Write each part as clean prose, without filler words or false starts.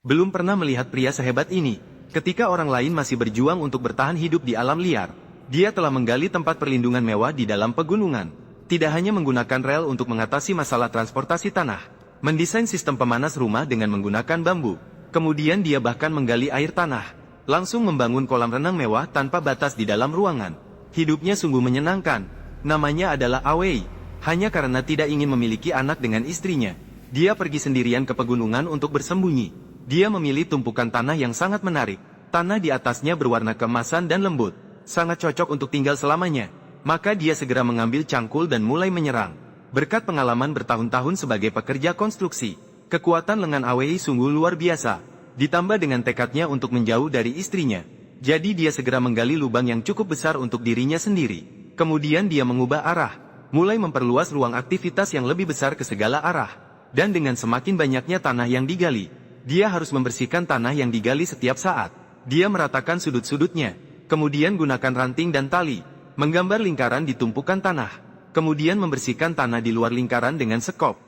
Belum pernah melihat pria sehebat ini. Ketika orang lain masih berjuang untuk bertahan hidup di alam liar, dia telah menggali tempat perlindungan mewah di dalam pegunungan. Tidak hanya menggunakan rel untuk mengatasi masalah transportasi tanah, mendesain sistem pemanas rumah dengan menggunakan bambu. Kemudian dia bahkan menggali air tanah, langsung membangun kolam renang mewah tanpa batas di dalam ruangan. Hidupnya sungguh menyenangkan. Namanya adalah Awei. Hanya karena tidak ingin memiliki anak dengan istrinya, dia pergi sendirian ke pegunungan untuk bersembunyi. Dia memilih tumpukan tanah yang sangat menarik. Tanah di atasnya berwarna keemasan dan lembut, sangat cocok untuk tinggal selamanya. Maka dia segera mengambil cangkul dan mulai menyerang. Berkat pengalaman bertahun-tahun sebagai pekerja konstruksi, kekuatan lengan Awei sungguh luar biasa. Ditambah dengan tekadnya untuk menjauh dari istrinya, jadi dia segera menggali lubang yang cukup besar untuk dirinya sendiri. Kemudian dia mengubah arah, mulai memperluas ruang aktivitas yang lebih besar ke segala arah. Dan dengan semakin banyaknya tanah yang digali, dia harus membersihkan tanah yang digali setiap saat. Dia meratakan sudut-sudutnya, kemudian gunakan ranting dan tali, menggambar lingkaran di tumpukan tanah, kemudian membersihkan tanah di luar lingkaran dengan sekop.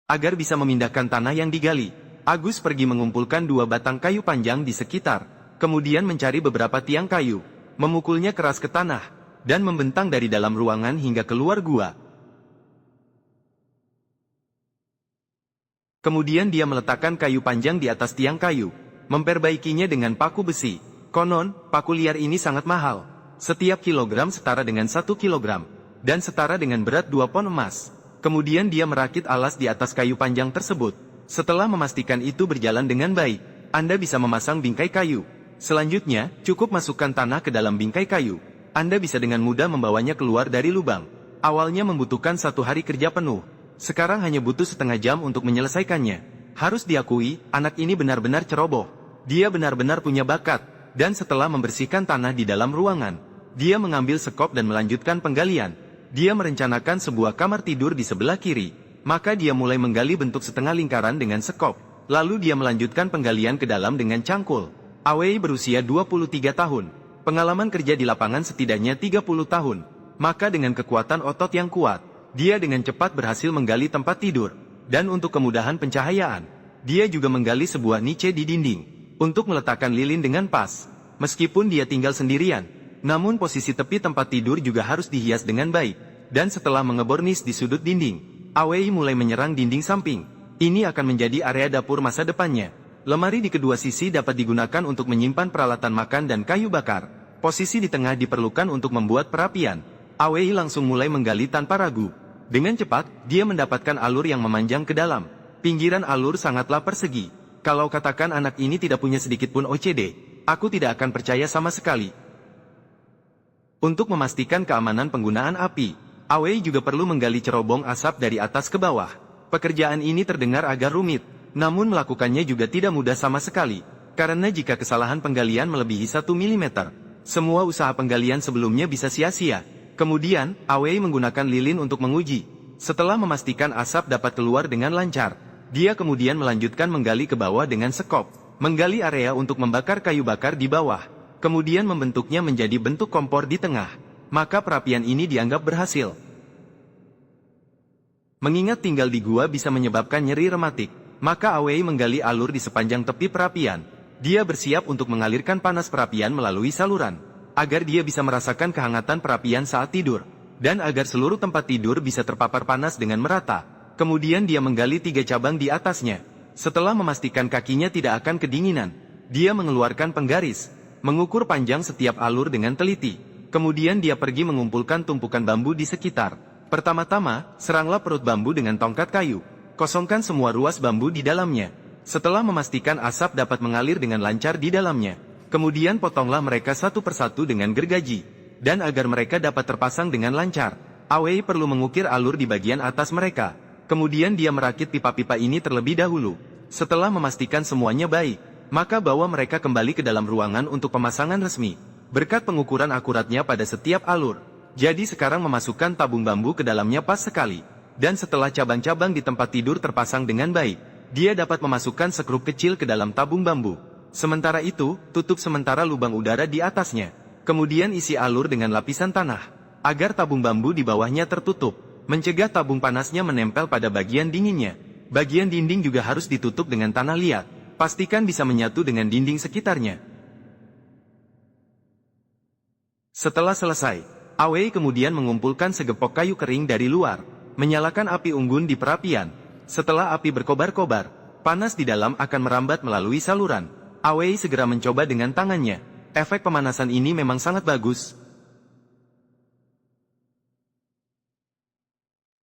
Agar bisa memindahkan tanah yang digali, Agus pergi mengumpulkan 2 batang kayu panjang di sekitar, kemudian mencari beberapa tiang kayu, memukulnya keras ke tanah, dan membentang dari dalam ruangan hingga keluar gua. Kemudian dia meletakkan kayu panjang di atas tiang kayu, memperbaikinya dengan paku besi. Konon, paku liar ini sangat mahal. Setiap kilogram setara dengan 1 kilogram, dan setara dengan berat 2 pon emas. Kemudian dia merakit alas di atas kayu panjang tersebut. Setelah memastikan itu berjalan dengan baik, Anda bisa memasang bingkai kayu. Selanjutnya, cukup masukkan tanah ke dalam bingkai kayu. Anda bisa dengan mudah membawanya keluar dari lubang. Awalnya membutuhkan 1 hari kerja penuh. Sekarang hanya butuh setengah jam untuk menyelesaikannya. Harus diakui, anak ini benar-benar ceroboh. Dia benar-benar punya bakat. Dan setelah membersihkan tanah di dalam ruangan, dia mengambil sekop dan melanjutkan penggalian. Dia merencanakan sebuah kamar tidur di sebelah kiri. Maka dia mulai menggali bentuk setengah lingkaran dengan sekop. Lalu dia melanjutkan penggalian ke dalam dengan cangkul. Awei berusia 23 tahun. Pengalaman kerja di lapangan setidaknya 30 tahun. Maka dengan kekuatan otot yang kuat, dia dengan cepat berhasil menggali tempat tidur. Dan untuk kemudahan pencahayaan, dia juga menggali sebuah niche di dinding untuk meletakkan lilin dengan pas. Meskipun dia tinggal sendirian, namun posisi tepi tempat tidur juga harus dihias dengan baik. Dan setelah mengebor nis di sudut dinding, Awei mulai menyerang dinding samping. Ini akan menjadi area dapur masa depannya. Lemari di kedua sisi dapat digunakan untuk menyimpan peralatan makan dan kayu bakar. Posisi di tengah diperlukan untuk membuat perapian. Awei langsung mulai menggali tanpa ragu. Dengan cepat, dia mendapatkan alur yang memanjang ke dalam. Pinggiran alur sangatlah persegi. Kalau katakan anak ini tidak punya sedikit pun OCD, aku tidak akan percaya sama sekali. Untuk memastikan keamanan penggunaan api, Awei juga perlu menggali cerobong asap dari atas ke bawah. Pekerjaan ini terdengar agak rumit, namun melakukannya juga tidak mudah sama sekali. Karena jika kesalahan penggalian melebihi 1 mm, semua usaha penggalian sebelumnya bisa sia-sia. Kemudian, Awei menggunakan lilin untuk menguji. Setelah memastikan asap dapat keluar dengan lancar, dia kemudian melanjutkan menggali ke bawah dengan sekop. Menggali area untuk membakar kayu bakar di bawah. Kemudian membentuknya menjadi bentuk kompor di tengah. Maka perapian ini dianggap berhasil. Mengingat tinggal di gua bisa menyebabkan nyeri rematik, maka Awei menggali alur di sepanjang tepi perapian. Dia bersiap untuk mengalirkan panas perapian melalui saluran, agar dia bisa merasakan kehangatan perapian saat tidur, dan agar seluruh tempat tidur bisa terpapar panas dengan merata. Kemudian dia menggali 3 cabang di atasnya. Setelah memastikan kakinya tidak akan kedinginan, dia mengeluarkan penggaris, mengukur panjang setiap alur dengan teliti. Kemudian dia pergi mengumpulkan tumpukan bambu di sekitar. Pertama-tama, seranglah perut bambu dengan tongkat kayu. Kosongkan semua ruas bambu di dalamnya. Setelah memastikan asap dapat mengalir dengan lancar di dalamnya, kemudian potonglah mereka satu persatu dengan gergaji. Dan agar mereka dapat terpasang dengan lancar, Awei perlu mengukir alur di bagian atas mereka. Kemudian dia merakit pipa-pipa ini terlebih dahulu. Setelah memastikan semuanya baik, maka bawa mereka kembali ke dalam ruangan untuk pemasangan resmi. Berkat pengukuran akuratnya pada setiap alur, jadi sekarang memasukkan tabung bambu ke dalamnya pas sekali. Dan setelah cabang-cabang di tempat tidur terpasang dengan baik, dia dapat memasukkan sekrup kecil ke dalam tabung bambu. Sementara itu, tutup sementara lubang udara di atasnya. Kemudian isi alur dengan lapisan tanah, agar tabung bambu di bawahnya tertutup, mencegah tabung panasnya menempel pada bagian dinginnya. Bagian dinding juga harus ditutup dengan tanah liat, pastikan bisa menyatu dengan dinding sekitarnya. Setelah selesai, Awei kemudian mengumpulkan segepok kayu kering dari luar, menyalakan api unggun di perapian. Setelah api berkobar-kobar, panas di dalam akan merambat melalui saluran. Awei segera mencoba dengan tangannya. Efek pemanasan ini memang sangat bagus.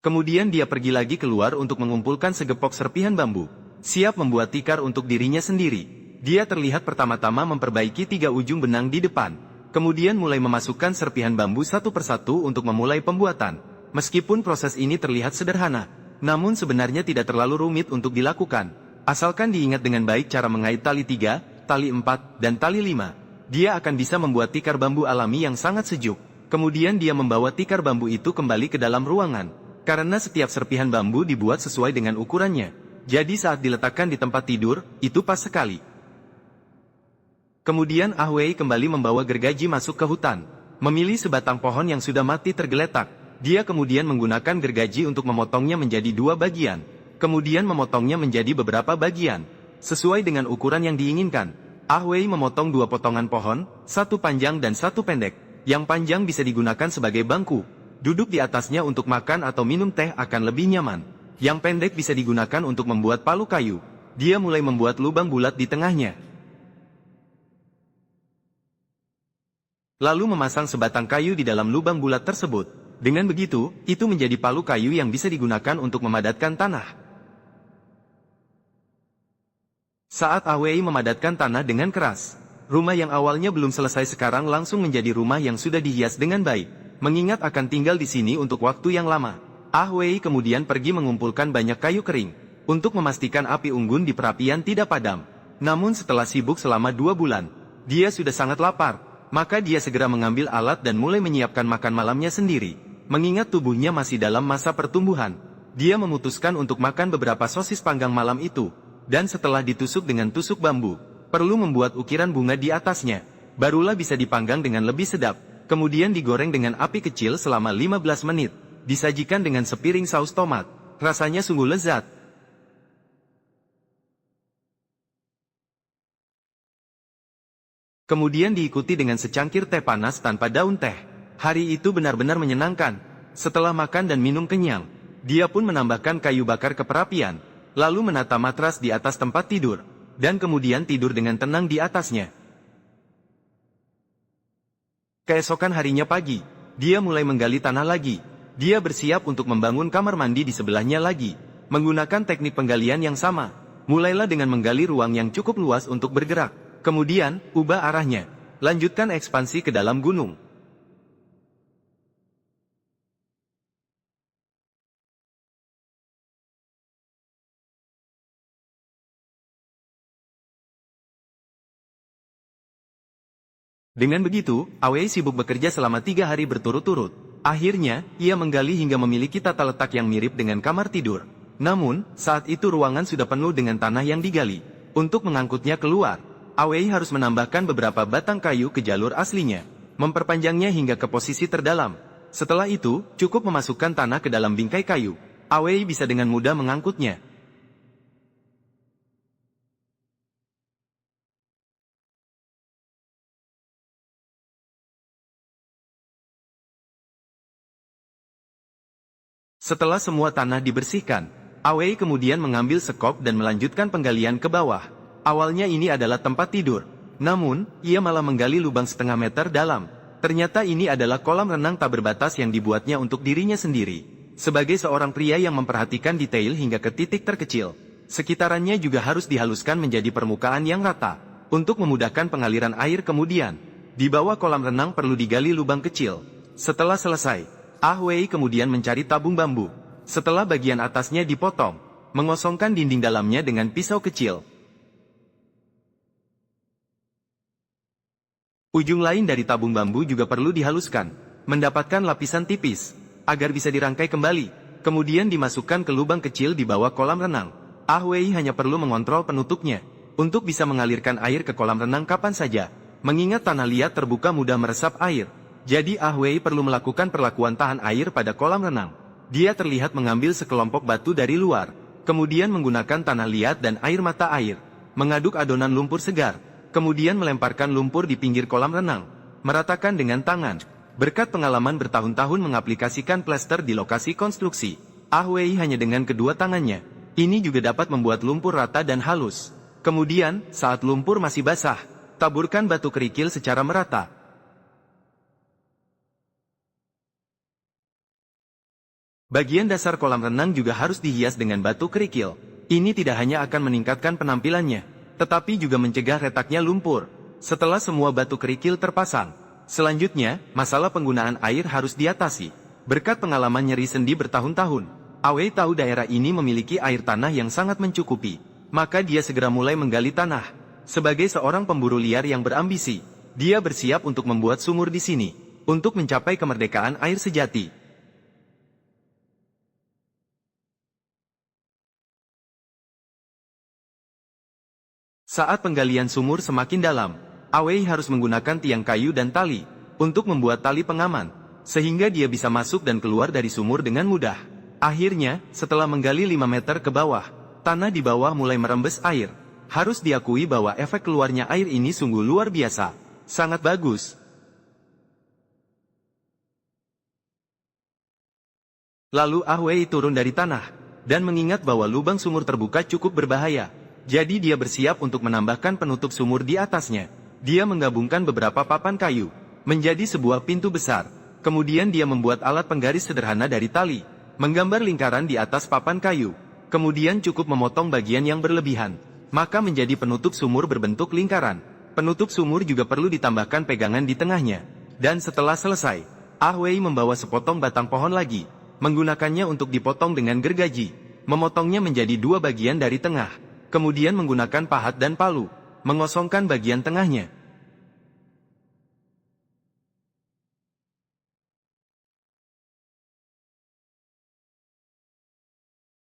Kemudian dia pergi lagi keluar untuk mengumpulkan segepok serpihan bambu, siap membuat tikar untuk dirinya sendiri. Dia terlihat pertama-tama memperbaiki 3 ujung benang di depan, kemudian mulai memasukkan serpihan bambu satu persatu untuk memulai pembuatan. Meskipun proses ini terlihat sederhana, namun sebenarnya tidak terlalu rumit untuk dilakukan. Asalkan diingat dengan baik cara mengait tali 3, tali 4, dan tali 5. Dia akan bisa membuat tikar bambu alami yang sangat sejuk. Kemudian dia membawa tikar bambu itu kembali ke dalam ruangan. Karena setiap serpihan bambu dibuat sesuai dengan ukurannya. Jadi saat diletakkan di tempat tidur, itu pas sekali. Kemudian Ahwei kembali membawa gergaji masuk ke hutan. Memilih sebatang pohon yang sudah mati tergeletak. Dia kemudian menggunakan gergaji untuk memotongnya menjadi 2 bagian. Kemudian memotongnya menjadi beberapa bagian, sesuai dengan ukuran yang diinginkan. Ahwei memotong 2 potongan pohon, satu panjang dan satu pendek. Yang panjang bisa digunakan sebagai bangku. Duduk di atasnya untuk makan atau minum teh akan lebih nyaman. Yang pendek bisa digunakan untuk membuat palu kayu. Dia mulai membuat lubang bulat di tengahnya. Lalu memasang sebatang kayu di dalam lubang bulat tersebut. Dengan begitu, itu menjadi palu kayu yang bisa digunakan untuk memadatkan tanah. Saat Ahwei memadatkan tanah dengan keras, rumah yang awalnya belum selesai sekarang langsung menjadi rumah yang sudah dihias dengan baik. Mengingat akan tinggal di sini untuk waktu yang lama, Ahwei kemudian pergi mengumpulkan banyak kayu kering, untuk memastikan api unggun di perapian tidak padam. Namun setelah sibuk selama 2 bulan, dia sudah sangat lapar, maka dia segera mengambil alat dan mulai menyiapkan makan malamnya sendiri. Mengingat tubuhnya masih dalam masa pertumbuhan, dia memutuskan untuk makan beberapa sosis panggang malam itu. Dan setelah ditusuk dengan tusuk bambu, perlu membuat ukiran bunga di atasnya. Barulah bisa dipanggang dengan lebih sedap. Kemudian digoreng dengan api kecil selama 15 menit. Disajikan dengan sepiring saus tomat. Rasanya sungguh lezat. Kemudian diikuti dengan secangkir teh panas tanpa daun teh. Hari itu benar-benar menyenangkan. Setelah makan dan minum kenyang, dia pun menambahkan kayu bakar ke perapian. Lalu menata matras di atas tempat tidur, dan kemudian tidur dengan tenang di atasnya. Keesokan harinya pagi, dia mulai menggali tanah lagi. Dia bersiap untuk membangun kamar mandi di sebelahnya lagi. Menggunakan teknik penggalian yang sama, mulailah dengan menggali ruang yang cukup luas untuk bergerak. Kemudian, ubah arahnya. Lanjutkan ekspansi ke dalam gunung. Dengan begitu, Awei sibuk bekerja selama 3 hari berturut-turut. Akhirnya, ia menggali hingga memiliki tata letak yang mirip dengan kamar tidur. Namun, saat itu ruangan sudah penuh dengan tanah yang digali. Untuk mengangkutnya keluar, Awei harus menambahkan beberapa batang kayu ke jalur aslinya, memperpanjangnya hingga ke posisi terdalam. Setelah itu, cukup memasukkan tanah ke dalam bingkai kayu. Awei bisa dengan mudah mengangkutnya. Setelah semua tanah dibersihkan, Awei kemudian mengambil sekop dan melanjutkan penggalian ke bawah. Awalnya ini adalah tempat tidur. Namun, ia malah menggali lubang setengah meter dalam. Ternyata ini adalah kolam renang tak berbatas yang dibuatnya untuk dirinya sendiri. Sebagai seorang pria yang memperhatikan detail hingga ke titik terkecil, sekitarannya juga harus dihaluskan menjadi permukaan yang rata. Untuk memudahkan pengaliran air kemudian, di bawah kolam renang perlu digali lubang kecil. Setelah selesai, Ahwei kemudian mencari tabung bambu. Setelah bagian atasnya dipotong, mengosongkan dinding dalamnya dengan pisau kecil. Ujung lain dari tabung bambu juga perlu dihaluskan, mendapatkan lapisan tipis, agar bisa dirangkai kembali, kemudian dimasukkan ke lubang kecil di bawah kolam renang. Ahwei hanya perlu mengontrol penutupnya, untuk bisa mengalirkan air ke kolam renang kapan saja. Mengingat tanah liat terbuka mudah meresap air, jadi Ah Wei perlu melakukan perlakuan tahan air pada kolam renang. Dia terlihat mengambil sekelompok batu dari luar, kemudian menggunakan tanah liat dan air mata air, mengaduk adonan lumpur segar, kemudian melemparkan lumpur di pinggir kolam renang, meratakan dengan tangan. Berkat pengalaman bertahun-tahun mengaplikasikan plester di lokasi konstruksi, Ah Wei hanya dengan kedua tangannya, ini juga dapat membuat lumpur rata dan halus. Kemudian, saat lumpur masih basah, taburkan batu kerikil secara merata. Bagian dasar kolam renang juga harus dihias dengan batu kerikil. Ini tidak hanya akan meningkatkan penampilannya, tetapi juga mencegah retaknya lumpur. Setelah semua batu kerikil terpasang, selanjutnya, masalah penggunaan air harus diatasi. Berkat pengalaman nyeri sendi bertahun-tahun, Ah Wei tahu daerah ini memiliki air tanah yang sangat mencukupi, maka dia segera mulai menggali tanah. Sebagai seorang pemburu liar yang berambisi, dia bersiap untuk membuat sumur di sini, untuk mencapai kemerdekaan air sejati. Saat penggalian sumur semakin dalam, Ah Wei harus menggunakan tiang kayu dan tali, untuk membuat tali pengaman, sehingga dia bisa masuk dan keluar dari sumur dengan mudah. Akhirnya, setelah menggali 5 meter ke bawah, tanah di bawah mulai merembes air. Harus diakui bahwa efek keluarnya air ini sungguh luar biasa. Sangat bagus. Lalu Ah Wei turun dari tanah, dan mengingat bahwa lubang sumur terbuka cukup berbahaya. Jadi dia bersiap untuk menambahkan penutup sumur di atasnya. Dia menggabungkan beberapa papan kayu, menjadi sebuah pintu besar. Kemudian dia membuat alat penggaris sederhana dari tali, menggambar lingkaran di atas papan kayu, kemudian cukup memotong bagian yang berlebihan, maka menjadi penutup sumur berbentuk lingkaran. Penutup sumur juga perlu ditambahkan pegangan di tengahnya. Dan setelah selesai, Ah Wei membawa sepotong batang pohon lagi, menggunakannya untuk dipotong dengan gergaji, memotongnya menjadi 2 bagian dari tengah, kemudian menggunakan pahat dan palu, mengosongkan bagian tengahnya.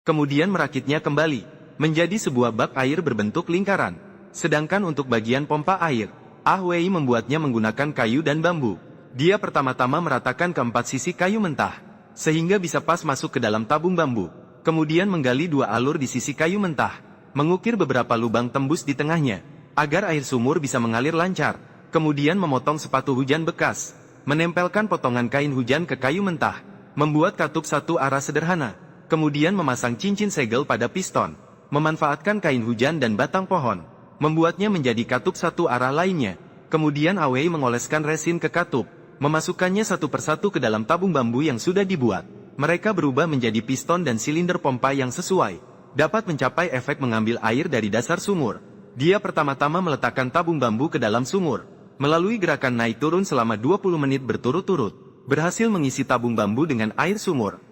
Kemudian merakitnya kembali, menjadi sebuah bak air berbentuk lingkaran. Sedangkan untuk bagian pompa air, Ah Wei membuatnya menggunakan kayu dan bambu. Dia pertama-tama meratakan keempat sisi kayu mentah, sehingga bisa pas masuk ke dalam tabung bambu. Kemudian menggali 2 alur di sisi kayu mentah, mengukir beberapa lubang tembus di tengahnya, agar air sumur bisa mengalir lancar. Kemudian memotong sepatu hujan bekas, menempelkan potongan kain hujan ke kayu mentah, membuat katup satu arah sederhana. Kemudian memasang cincin segel pada piston, memanfaatkan kain hujan dan batang pohon, membuatnya menjadi katup satu arah lainnya. Kemudian Ah Wei mengoleskan resin ke katup, memasukkannya satu persatu ke dalam tabung bambu yang sudah dibuat. Mereka berubah menjadi piston dan silinder pompa yang sesuai, dapat mencapai efek mengambil air dari dasar sumur. Dia pertama-tama meletakkan tabung bambu ke dalam sumur, melalui gerakan naik turun selama 20 menit berturut-turut, berhasil mengisi tabung bambu dengan air sumur.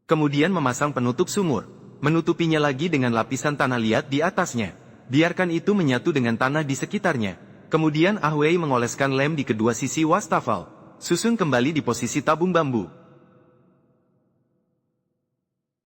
Kemudian memasang penutup sumur, menutupinya lagi dengan lapisan tanah liat di atasnya. Biarkan itu menyatu dengan tanah di sekitarnya. Kemudian Ah Wei mengoleskan lem di kedua sisi wastafel, susun kembali di posisi tabung bambu.